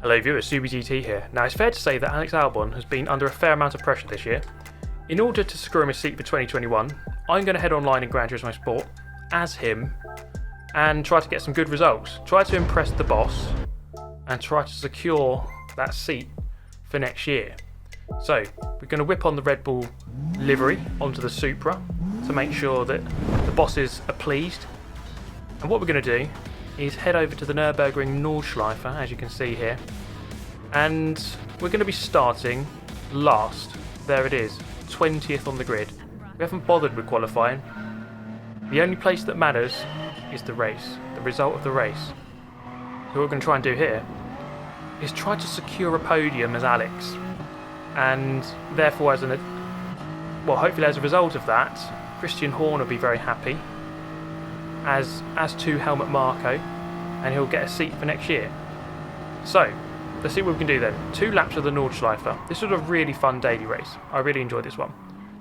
Hello viewers, SubiGT here. Now it's fair to say that Alex Albon has been under a fair amount of pressure this year. In order to secure him a seat for 2021, I'm going to head online in Gran Turismo Sport as him and try to get some good results. Try to impress the boss and try to secure that seat for next year. So we're going to whip on the Red Bull livery onto the Supra to make sure that the bosses are pleased. And what we're going to do is head over to the Nürburgring Nordschleife, as you can see here, and we're going to be starting last. There it is, 20th on the grid. We haven't bothered with qualifying. The only place that matters is the race, the result of the race. So what we're going to try and do here is try to secure a podium as Alex, and therefore hopefully as a result of that, Christian Horner will be very happy, as to Helmut Marko, and he'll get a seat for next year. So let's see what we can do then. 2 laps of the Nordschleife. This was a really fun daily race. I really enjoyed this one.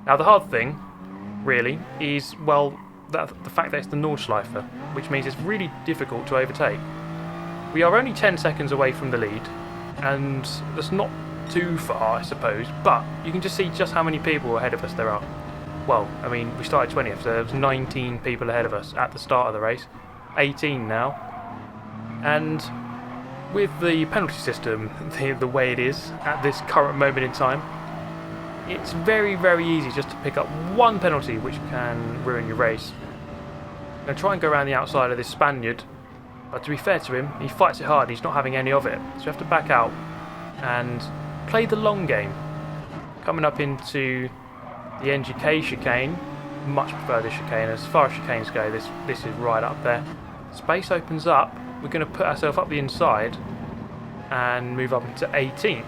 Now the hard thing really is, the fact that it's the Nordschleife, which means it's really difficult to overtake. We are only 10 seconds away from the lead, and that's not too far I suppose, but you can just see just how many people ahead of us there are. Well, I mean, we started 20th, so there was 19 people ahead of us at the start of the race. 18 now. And with the penalty system the way it is at this current moment in time, it's very, very easy just to pick up one penalty which can ruin your race. I'm going to try and go around the outside of this Spaniard, but to be fair to him, he fights it hard, he's not having any of it. So you have to back out and play the long game. Coming up into the NGK chicane, much prefer this chicane. As far as chicanes go, this is right up there. Space opens up, we're going to put ourselves up the inside and move up into 18th.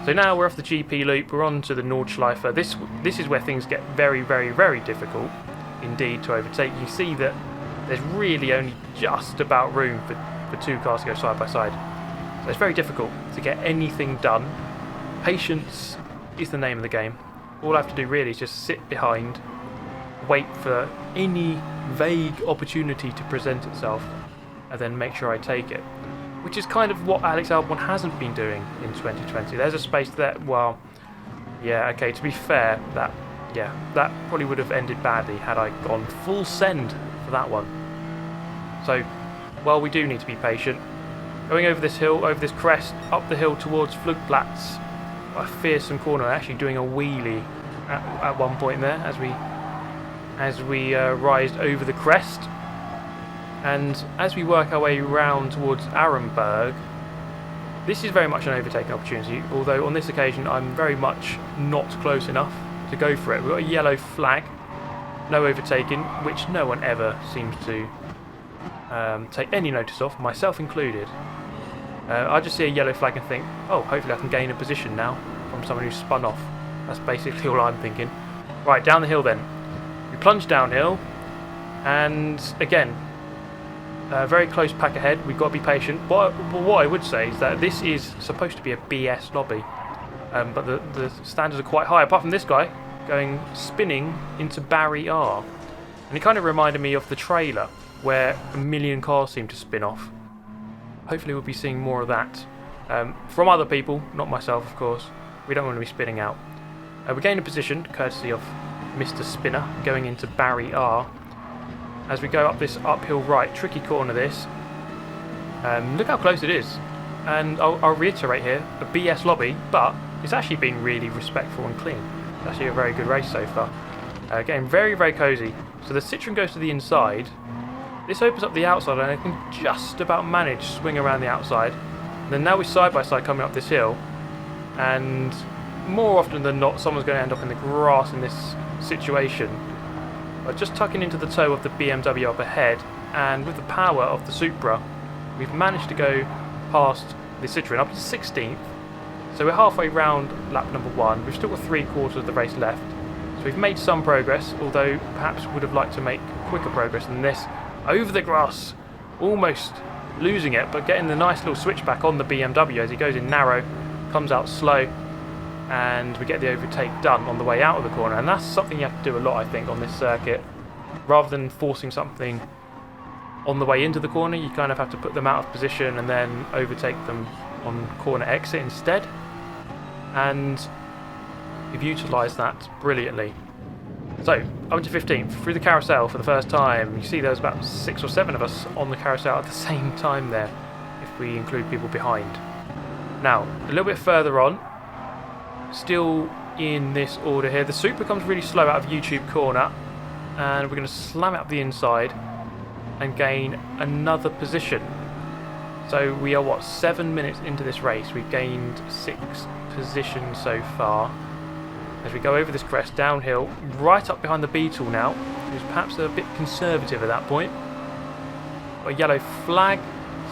So now we're off the GP loop, we're on to the Nordschleife. This is where things get very, very, very difficult indeed to overtake. You see that there's really only just about room for 2 cars to go side by side. So it's very difficult to get anything done. Patience is the name of the game. All I have to do really is just sit behind, wait for any vague opportunity to present itself, and then make sure I take it. Which is kind of what Alex Albon hasn't been doing in 2020. There's a space there, to be fair, that probably would have ended badly had I gone full send for that one. So, we do need to be patient. Going over this hill, over this crest, up the hill towards Flugplatz, a fearsome corner, actually doing a wheelie at one point there as we rised over the crest. And as we work our way round towards Arenberg, this is very much an overtaking opportunity, although on this occasion I'm very much not close enough to go for it. We've got a yellow flag, no overtaking, which no one ever seems to take any notice of, myself included. I just see a yellow flag and think, oh, hopefully I can gain a position now from someone who's spun off. That's basically all I'm thinking. Right, down the hill then. We plunge downhill, and again, very close pack ahead. We've got to be patient. But what I would say is that this is supposed to be a BS lobby, but the standards are quite high. Apart from this guy spinning into Barry R, and it kind of reminded me of the trailer where a million cars seem to spin off. Hopefully we'll be seeing more of that from other people, not myself of course. We don't want to be spinning out. We gain a position courtesy of Mr. Spinner going into Barry R. As we go up this uphill right, tricky corner this. Look how close it is. And I'll reiterate here, a BS lobby, but it's actually been really respectful and clean. It's actually a very good race so far. Getting very, very cosy. So the Citroen goes to the inside. This opens up the outside, and I can just about manage to swing around the outside. And then now we're side by side coming up this hill, and more often than not someone's going to end up in the grass in this situation. But just tucking into the toe of the BMW up ahead, and with the power of the Supra, we've managed to go past the Citroen up to 16th. So we're halfway round lap number 1. We've still got 3/4 of the race left. So we've made some progress, although perhaps would have liked to make quicker progress than this. Over the grass, almost losing it, but getting the nice little switchback on the BMW as he goes in narrow, comes out slow, and we get the overtake done on the way out of the corner. And that's something you have to do a lot, I think, on this circuit. Rather than forcing something on the way into the corner, you kind of have to put them out of position and then overtake them on corner exit instead, and we've utilised that brilliantly. So, up into 15th, through the carousel for the first time. You see there's about 6 or 7 of us on the carousel at the same time there, if we include people behind. Now, a little bit further on, still in this order here, the Supra becomes really slow out of YouTube corner, and we're going to slam it up the inside and gain another position. So we are, what, 7 minutes into this race. We've gained 6 positions so far. As we go over this crest, downhill, right up behind the Beetle now, who's perhaps a bit conservative at that point. Got a yellow flag,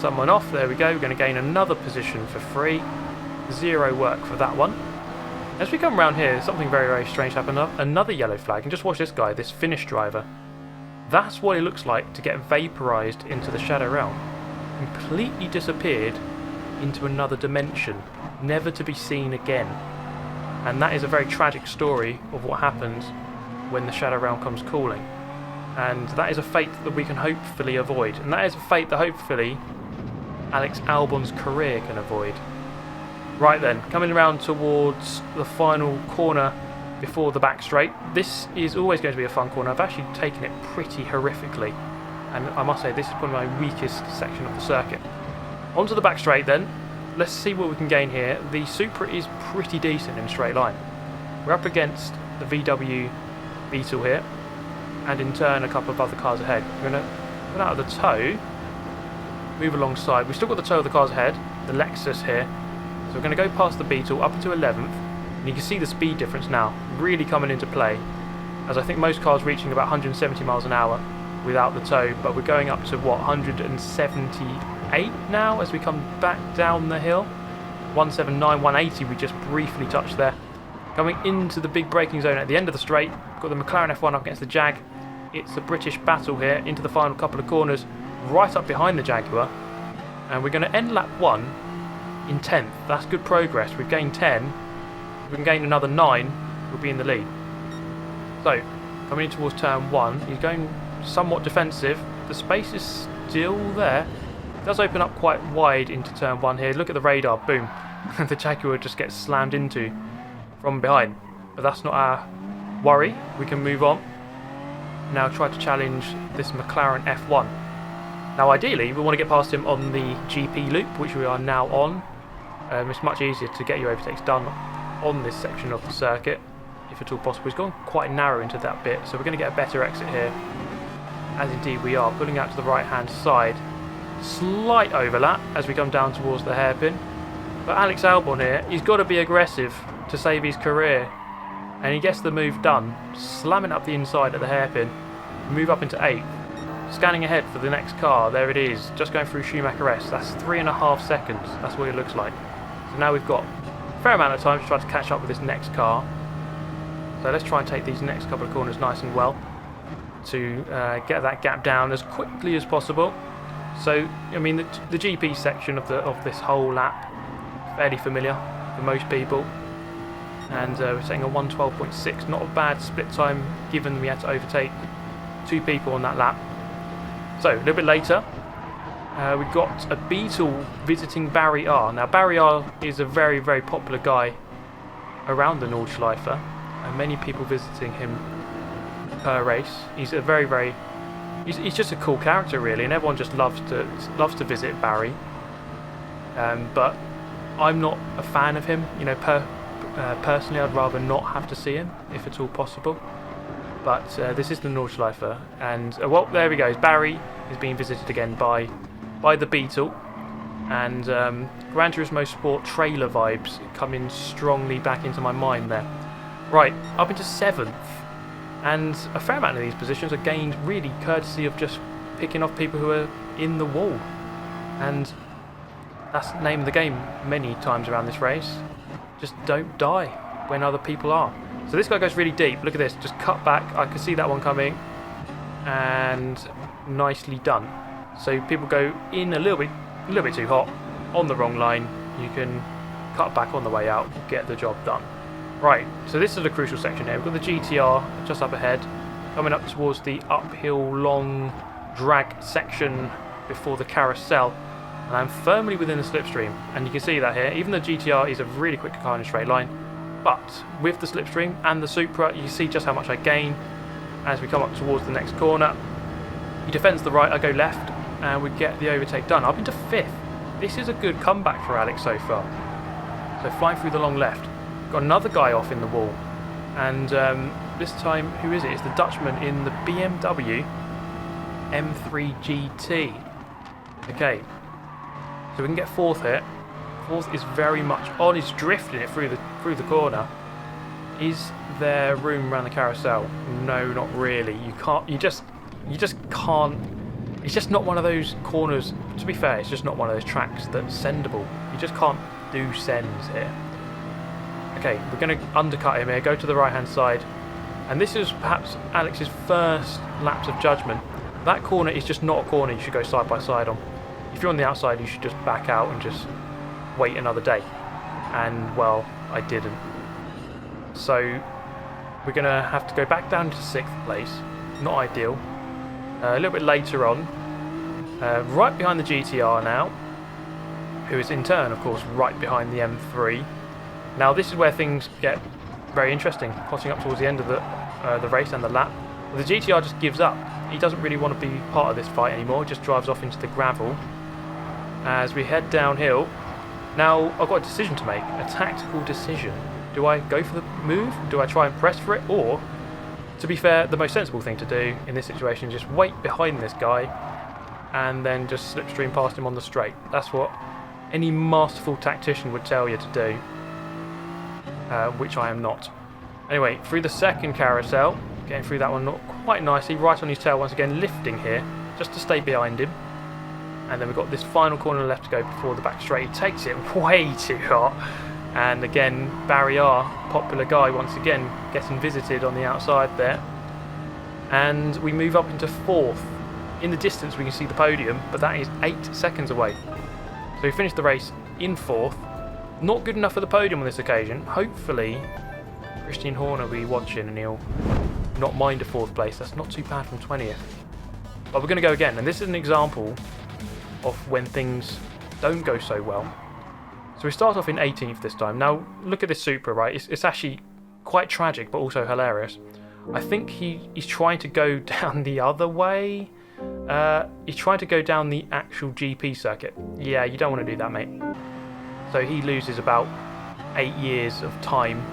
someone off, there we go. We're going to gain another position for free. 0 work for that one. As we come around here, something very, very strange happened. Another yellow flag, and just watch this guy, this Finnish driver. That's what it looks like to get vaporised into the Shadow Realm. Completely disappeared into another dimension, never to be seen again. And that is a very tragic story of what happens when the Shadow Realm comes calling. And that is a fate that we can hopefully avoid. And that is a fate that hopefully Alex Albon's career can avoid. Right then, coming around towards the final corner before the back straight. This is always going to be a fun corner. I've actually taken it pretty horrifically. And I must say, this is one of my weakest section of the circuit. Onto the back straight then. Let's see what we can gain here. The Supra is pretty decent in a straight line. We're up against the VW Beetle here, and in turn a couple of other cars ahead. We're going to put out of the tow, move alongside. We've still got the tow of the cars ahead, the Lexus here. So we're going to go past the Beetle up into 11th, and you can see the speed difference now really coming into play, as I think most cars reaching about 170 miles an hour without the tow, but we're going up to what, 178 now as we come back down the hill. 179, 180 we just briefly touched there. Coming into the big braking zone at the end of the straight, got the McLaren F1 up against the Jag. It's a British battle here into the final couple of corners, right up behind the Jaguar, and we're going to end lap 1 in 10th. That's good progress. We've gained 10. If we can gain another 9, we'll be in the lead. So, coming in towards turn 1, he's going somewhat defensive. The space is still there. It does open up quite wide into turn 1 here. Look at the radar, boom. The Jaguar just gets slammed into from behind. But that's not our worry. We can move on. Now try to challenge this McLaren F1. Now ideally, we want to get past him on the GP loop, which we are now on. It's much easier to get your overtakes done on this section of the circuit, if at all possible. He's gone quite narrow into that bit, so we're going to get a better exit here. As indeed we are, pulling out to the right hand side. Slight overlap as we come down towards the hairpin. But Alex Albon here, he's got to be aggressive to save his career. And he gets the move done, slamming up the inside at the hairpin. Move up into 8th. Scanning ahead for the next car, there it is, just going through Schumacher S. That's 3.5 seconds, that's what it looks like. So now we've got a fair amount of time to try to catch up with this next car. So let's try and take these next couple of corners nice and well to get that gap down as quickly as possible. So, I mean, the GP section of this whole lap, fairly familiar for most people. And we're setting a 1:12.6, not a bad split time given we had to overtake 2 people on that lap. So, a little bit later, we've got a Beetle visiting Barry R. Now, Barry R is a very, very popular guy around the Nordschleife, and many people visiting him per race. He's a very, very... He's just a cool character, really, and everyone just loves to visit Barry. But I'm not a fan of him. You know, personally, I'd rather not have to see him, if at all possible. But this is the Nordschleife, and well, there we go. Barry is being visited again by the Beetle, and Gran Turismo Sport trailer vibes coming strongly back into my mind there. Right, up into 7th, and a fair amount of these positions are gained really courtesy of just picking off people who are in the wall, and that's the name of the game many times around this race. Just don't die when other people are. So this guy goes really deep. Look at this. Just cut back. I could see that one coming. And nicely done. So people go in a little bit too hot on the wrong line. You can cut back on the way out. Get the job done. Right. So this is a crucial section here. We've got the GTR just up ahead. Coming up towards the uphill long drag section before the carousel. and I'm firmly within the slipstream. And you can see that here, even the GTR is a really quick car in a straight line, but with the slipstream and the Supra, you see just how much I gain as we come up towards the next corner. He defends the right, I go left, and we get the overtake done. Up into 5th. This is a good comeback for Alex so far. So flying through the long left. Got another guy off in the wall. And this time, who is it? It's the Dutchman in the BMW M3 GT. Okay, so we can get 4th here. 4th is very much on. He's drifting it through the corner. Is there room around the carousel? No, not really. You can't. You just can't. It's just not one of those corners. To be fair, it's just not one of those tracks that's sendable. You just can't do sends here. Okay, we're going to undercut him here. Go to the right-hand side, and this is perhaps Alex's first lapse of judgment. That corner is just not a corner you should go side by side on. If you're on the outside, you should just back out and just wait another day. And well, I didn't. So we're going to have to go back down to 6th place. Not ideal. A little bit later on, right behind the GTR now, who is in turn, of course, right behind the M3. Now this is where things get very interesting, potting up towards the end of the race and the lap. The GTR just gives up. He doesn't really want to be part of this fight anymore, just drives off into the gravel. As we head downhill, now I've got a decision to make, a tactical decision. Do I go for the move? Do I try and press for it? Or, to be fair, the most sensible thing to do in this situation is just wait behind this guy and then just slipstream past him on the straight. That's what any masterful tactician would tell you to do, which I am not. Anyway, through the second carousel, getting through that one not quite nicely, right on his tail once again, lifting here, just to stay behind him. And then we've got this final corner left to go before the back straight. He takes it way too hot. And again, Barry R, popular guy, once again getting visited on the outside there. And we move up into 4th. In the distance we can see the podium, but that is 8 seconds away. So we finished the race in 4th. Not good enough for the podium on this occasion. Hopefully Christian Horner will be watching and he'll not mind a 4th place. That's not too bad from 20th. But we're going to go again, and this is an example of when things don't go so well. So we start off in 18th this time. Now look at this Supra, right? It's actually quite tragic, but also hilarious. I think he's trying to go down the other way. He's trying to go down the actual GP circuit. Yeah, you don't want to do that, mate. So he loses about 8 years of time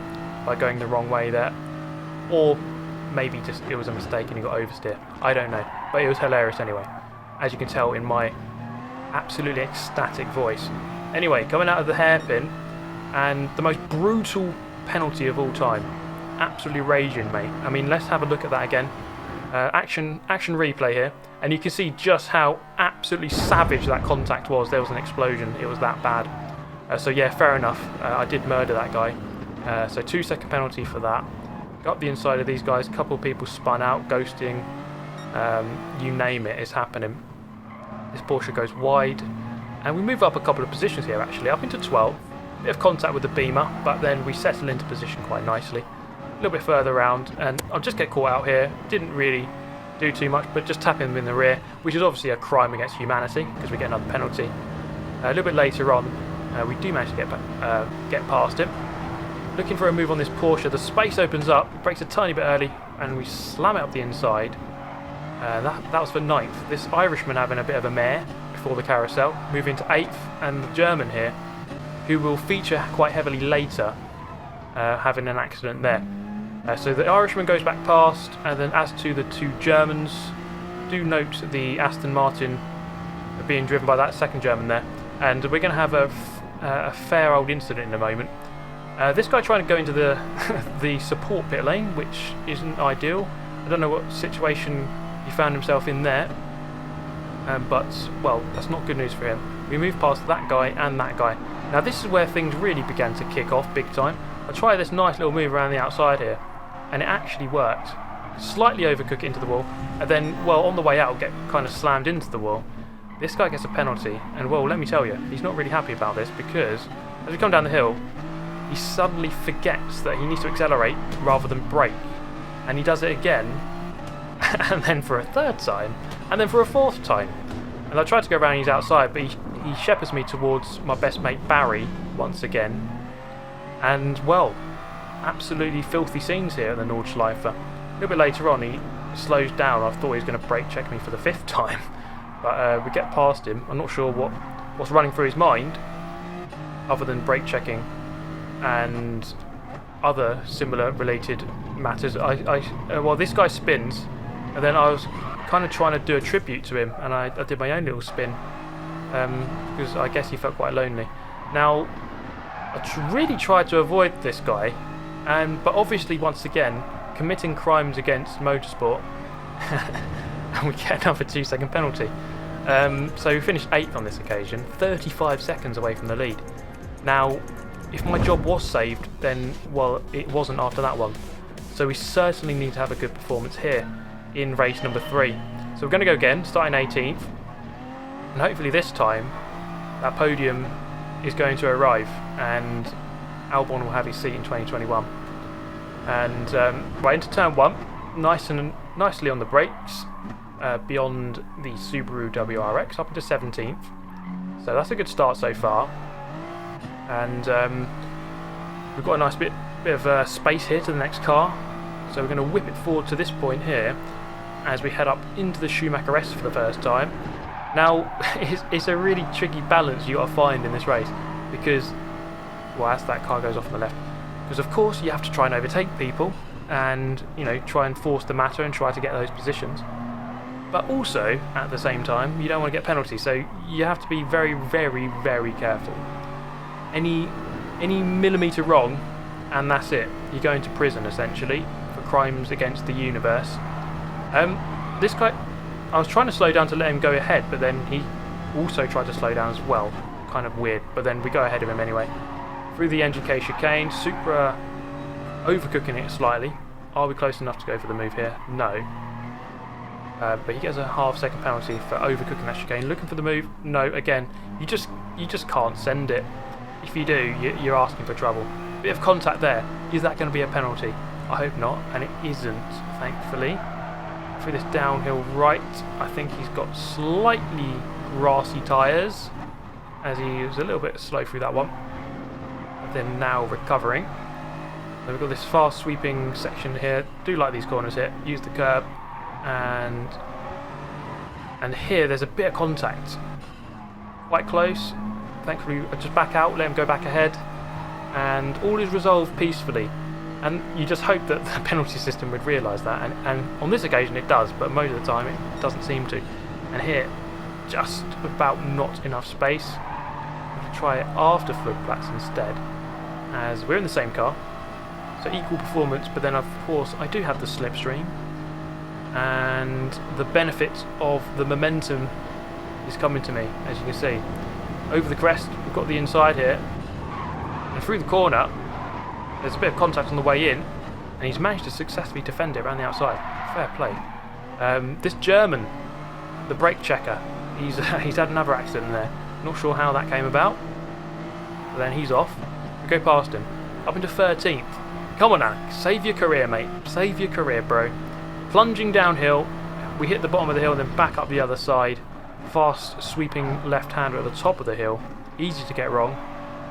by going the wrong way there. Or maybe just it was a mistake and he got oversteer. I don't know. But it was hilarious anyway, as you can tell in my absolutely ecstatic voice. Anyway, coming out of the hairpin, and the most brutal penalty of all time. Absolutely raging, mate. I mean, let's have a look at that again. Action replay here, and you can see just how absolutely savage that contact was. There was an explosion. It was that bad. So yeah, fair enough. I did murder that guy. So 2-second penalty for that. Got the inside of these guys. A couple of people spun out, ghosting. You name it, it's happening. This Porsche goes wide. And we move up a couple of positions here, actually, up into 12th. Bit of contact with the Beamer, but then we settle into position quite nicely. A little bit further around, and I'll just get caught out here. Didn't really do too much, but just tap him in the rear, which is obviously a crime against humanity, because we get another penalty. A little bit later on, we do manage to get past him. Looking for a move on this Porsche. The space opens up, it breaks a tiny bit early, and we slam it up the inside. That was for 9th. This Irishman having a bit of a mare before the carousel, moving to 8th, and the German here, who will feature quite heavily later, having an accident there. So the Irishman goes back past, and then as to the 2 Germans, do note the Aston Martin being driven by that second German there, and we're going to have a fair old incident in a moment. This guy trying to go into the the support pit lane, which isn't ideal. I don't know what situation he found himself in there. But, well, that's not good news for him. We move past that guy and that guy. Now this is where things really began to kick off big time. I try this nice little move around the outside here, and it actually worked. Slightly overcook it into the wall, and then, well, on the way out, get kind of slammed into the wall. This guy gets a penalty, and well, let me tell you, he's not really happy about this, because as we come down the hill, he suddenly forgets that he needs to accelerate rather than brake. And he does it again, and then for a 3rd time, and then for a 4th time. And I tried to go around his outside, but he he shepherds me towards my best mate Barry once again, and well, absolutely filthy scenes here at the Nordschleife. A little bit later on he slows down. I thought he was going to brake check me for the 5th time, but we get past him. I'm not sure what's running through his mind other than brake checking and other similar related matters. Well, this guy spins, and then I was kind of trying to do a tribute to him, and I did my own little spin because I guess he felt quite lonely. Now I really tried to avoid this guy, but obviously once again committing crimes against motorsport and we get another 2-second penalty. So we finished 8th on this occasion, 35 seconds away from the lead. Now if my job was saved, then well, it wasn't after that one, so we certainly need to have a good performance here in race number 3. So we're going to go again, starting 18th, and hopefully this time that podium is going to arrive and Albon will have his seat in 2021. And right into turn 1, nicely on the brakes, beyond the Subaru WRX up into 17th. So that's a good start so far. And we've got a nice bit of space here to the next car. So we're going to whip it forward to this point here as we head up into the Schumacher S for the first time. Now, it's a really tricky balance you got to find in this race because, well, as that car goes off on the left, because of course you have to try and overtake people and, you know, try and force the matter and try to get those positions. But also, at the same time, you don't want to get penalties, so you have to be very, very, very careful. Any millimetre wrong, and that's it. You're going to prison, essentially, for crimes against the universe. This guy, I was trying to slow down to let him go ahead, but then he also tried to slow down as well. Kind of weird, but then we go ahead of him anyway. Through the NGK chicane, Supra overcooking it slightly. Are we close enough to go for the move here? No. But he gets a half-second penalty for overcooking that chicane. Looking for the move? No. Again, you just can't send it. If you do, you're asking for trouble. Bit of contact there. Is that going to be a penalty? I hope not, and it isn't, thankfully. Through this downhill right, I think he's got slightly grassy tyres, as he was a little bit slow through that one. But then now recovering. So we've got this fast sweeping section here. Do like these corners here. Use the curb, and here there's a bit of contact. Quite close. Thankfully, I just back out, let him go back ahead, and all is resolved peacefully. And you just hope that the penalty system would realise that, and on this occasion it does, but most of the time it doesn't seem to. And here, just about not enough space. We'll try it after Flugplatz instead, as we're in the same car, so equal performance, but then of course I do have the slipstream, and the benefit of the momentum is coming to me, as you can see. Over the crest, we've got the inside here, and through the corner there's a bit of contact on the way in, and he's managed to successfully defend it around the outside. Fair play. This German, the brake checker, he's had another accident there. Not sure how that came about, but then he's off. We go past him, up into 13th. Come on, Alex, save your career, mate. Save your career, bro. Plunging downhill, we hit the bottom of the hill and then back up the other side. Fast sweeping left-hander at the top of the hill. Easy to get wrong,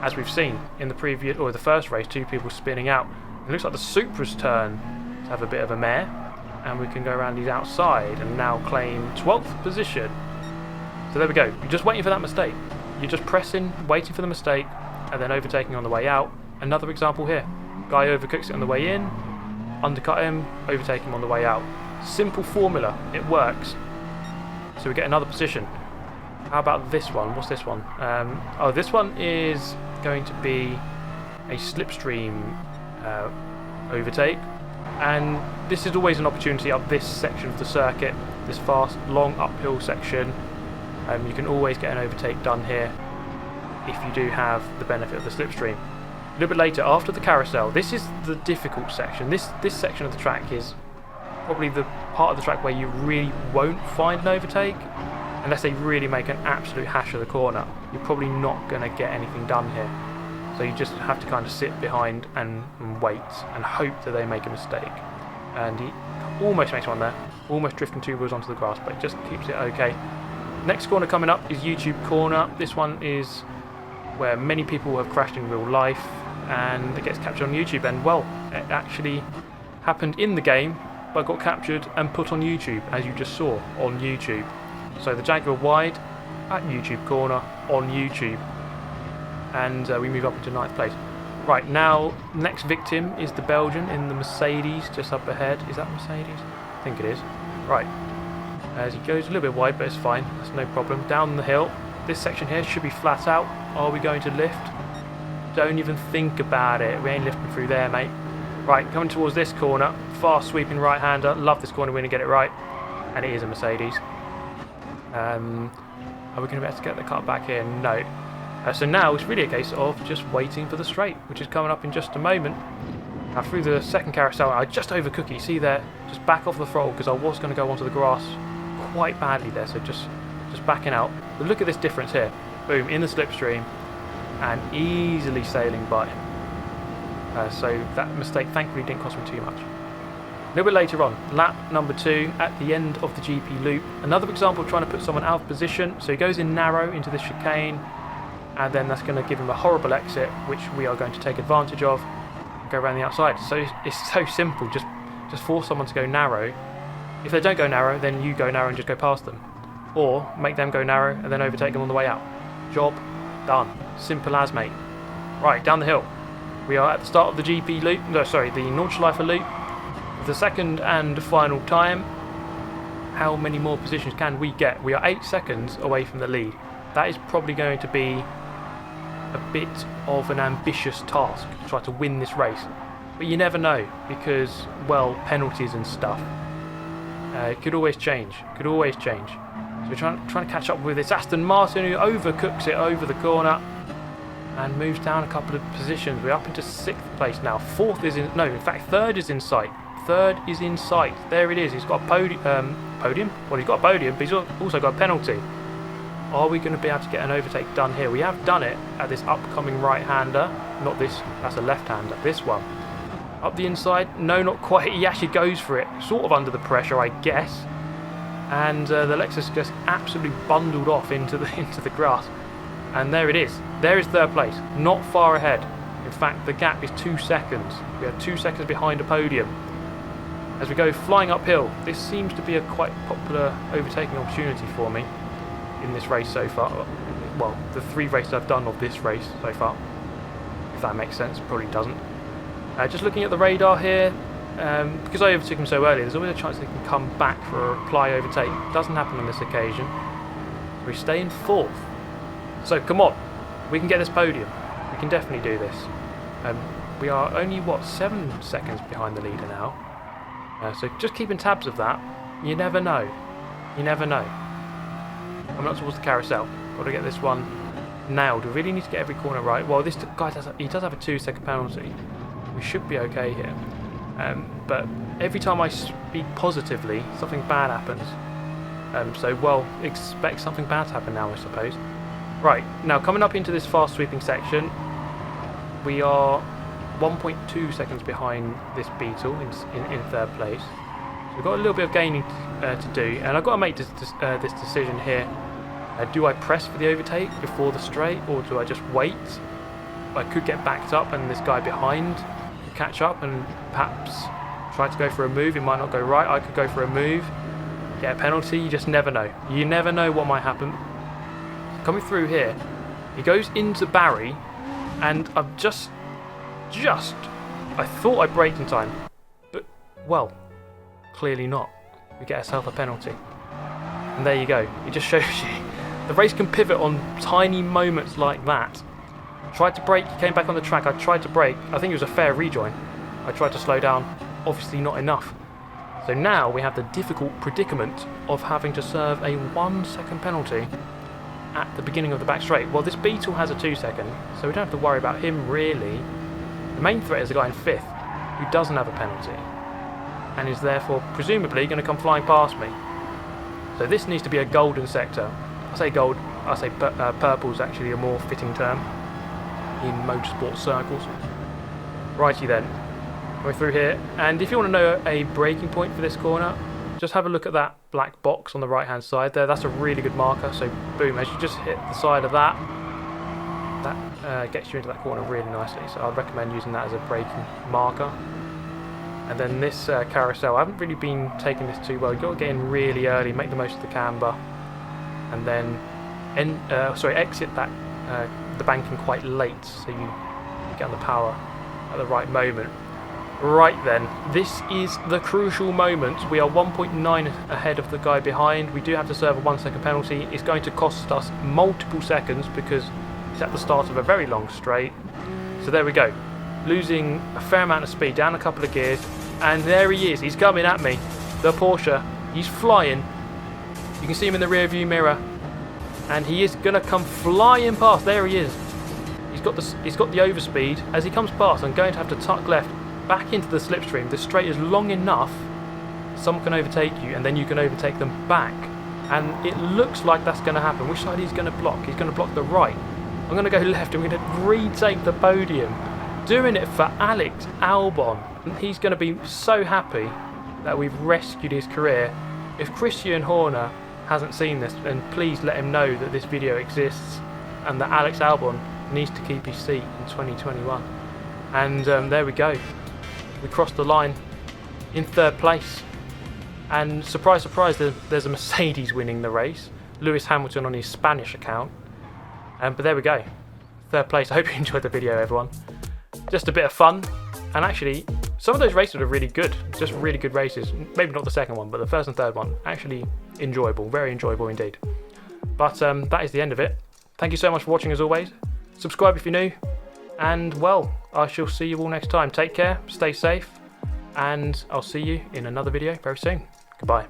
as we've seen in the previous, or the first race, 2 people spinning out. It looks like the Supra's turn to have a bit of a mare, and we can go around these outside and now claim 12th position. So there we go. You're just waiting for that mistake. You're just pressing, waiting for the mistake, and then overtaking on the way out. Another example here. Guy overcooks it on the way in, undercut him, overtake him on the way out. Simple formula. It works. So we get another position. How about this one? What's this one? Oh, this one is going to be a slipstream overtake, and this is always an opportunity up this section of the circuit, this fast, long uphill section. You can always get an overtake done here if you do have the benefit of the slipstream. A little bit later, after the carousel, this is the difficult section. This section of the track is probably the part of the track where you really won't find an overtake unless they really make an absolute hash of the corner. You're probably not going to get anything done here. So you just have to kind of sit behind and wait and hope that they make a mistake. And he almost makes one there, almost drifting 2 wheels onto the grass, but just keeps it okay. Next corner coming up is YouTube corner. This one is where many people have crashed in real life and it gets captured on YouTube, and well, it actually happened in the game but got captured and put on YouTube, as you just saw on YouTube. So the Jaguar wide at YouTube corner on YouTube, and we move up into 9th place. Right, now next victim is the Belgian in the Mercedes just up ahead. Is that Mercedes? I think it is. Right, as he goes a little bit wide, but it's fine, that's no problem. Down the hill, this section here should be flat out. Are we going to lift? Don't even think about it, we ain't lifting through there, mate. Right, coming towards this corner, fast sweeping right-hander. Love this corner, we're going to get it right. And it is a Mercedes. Are we going to be able to get the car back here? No. So now it's really a case of just waiting for the straight, which is coming up in just a moment. Now through the second carousel, I just over Cookie. See there, just back off the throttle because I was going to go onto the grass quite badly there. So just backing out. But look at this difference here. Boom, in the slipstream and easily sailing by. So that mistake thankfully didn't cost me too much. A little bit later on, lap number 2 at the end of the GP loop. Another example of trying to put someone out of position. So he goes in narrow into this chicane, and then that's going to give him a horrible exit, which we are going to take advantage of and go around the outside. So it's so simple, just force someone to go narrow. If they don't go narrow, then you go narrow and just go past them. Or make them go narrow and then overtake them on the way out. Job done. Simple as, mate. Right, down the hill. We are at the start of the GP loop, no sorry, the Nordschleife loop. The second and final time. How many more positions can we get? We are 8 seconds away from the lead. That is probably going to be a bit of an ambitious task to try to win this race. But you never know, because, well, penalties and stuff. It could always change, So we're trying to catch up with this Aston Martin, who overcooks it over the corner and moves down a couple of positions. We're up into 6th place now. 4th is in, no, in fact 3rd is in sight. 3rd is in sight. There it is. He's got a podium. Well, he's got a podium, but he's also got a penalty. Are we going to be able to get an overtake done here? We have done it at this upcoming right-hander. Not this, that's a left-hander. This one. Up the inside. No, not quite. He actually goes for it. Sort of under the pressure, I guess. And the Lexus just absolutely bundled off into the grass. And there it is. There is 3rd place. Not far ahead. In fact, the gap is 2 seconds. We are 2 seconds behind a podium. As we go flying uphill, this seems to be a quite popular overtaking opportunity for me in this race so far. Well, the 3 races I've done of this race so far. If that makes sense, probably doesn't. Just looking at the radar here, because I overtook him so early, there's always a chance they can come back for a reply overtake. Doesn't happen on this occasion. We stay in 4th. So come on, we can get this podium. We can definitely do this. We are only, what, 7 seconds behind the leader now. So just keeping tabs of that. You never know. You never know. I'm not towards the carousel. Got to get this one nailed. We really need to get every corner right. Well, this guy does have a 2-second penalty. We should be okay here. But every time I speak positively, something bad happens. So, well, expect something bad to happen now, I suppose. Right, now coming up into this fast sweeping section, we are 1.2 seconds behind this Beetle in 3rd place. So we've got a little bit of gaining to do, and I've got to make this decision here. Do I press for the overtake before the straight, or do I just wait? I could get backed up and this guy behind could catch up and perhaps try to go for a move. It might not go right. I could go for a move, get a penalty. You just never know. You never know what might happen. Coming through here, he goes into Barry, and I've just I thought I braked in time, but, well, clearly not. We get ourselves a penalty. And there you go. It just shows you the race can pivot on tiny moments like that. Tried to brake, he came back on the track. I tried to brake. I think it was a fair rejoin. I tried to slow down. Obviously not enough. So now we have the difficult predicament of having to serve a 1-second penalty at the beginning of the back straight. Well, this Beetle has a 2-second, so we don't have to worry about him really. The main threat is the guy in 5th, who doesn't have a penalty, and is therefore presumably going to come flying past me. So this needs to be a golden sector. I say gold, I say purple is actually a more fitting term in motorsport circles. Righty then, going through here, and if you want to know a braking point for this corner, just have a look at that black box on the right hand side there. That's a really good marker. So boom, as you just hit the side of that, that gets you into that corner really nicely. So I'd recommend using that as a braking marker. And then this carousel, I haven't really been taking this too well. You've got to get in really early, make the most of the camber, and then exit that the banking quite late, so you get on the power at the right moment. Right then, this is the crucial moment. We are 1.9 ahead of the guy behind. We do have to serve a 1 second penalty. It's going to cost us multiple seconds because it's at the start of a very long straight. So there we go. Losing a fair amount of speed, down a couple of gears, and there he is. He's coming at me. The Porsche. He's flying. You can see him in the rear view mirror, and he is going to come flying past. There he is. He's got the overspeed. As he comes past, I'm going to have to tuck left back into the slipstream. The straight is long enough someone can overtake you, and then you can overtake them back. And it looks like that's going to happen. Which side he's going to block? He's going to block the right. I'm going to go left, and we're going to retake the podium. Doing it for Alex Albon. He's going to be so happy that we've rescued his career. If Christian Horner hasn't seen this, then please let him know that this video exists and that Alex Albon needs to keep his seat in 2021. And there we go. We crossed the line in 3rd place. And surprise, surprise, there's a Mercedes winning the race. Lewis Hamilton on his Spanish account. But there we go. 3rd place. I hope you enjoyed the video, everyone. Just a bit of fun. And actually, some of those races are really good. Just really good races. Maybe not the second one, but the 1st and 3rd one. Actually enjoyable. Very enjoyable indeed. But that is the end of it. Thank you so much for watching as always. Subscribe if you're new. And well, I shall see you all next time. Take care. Stay safe. And I'll see you in another video very soon. Goodbye.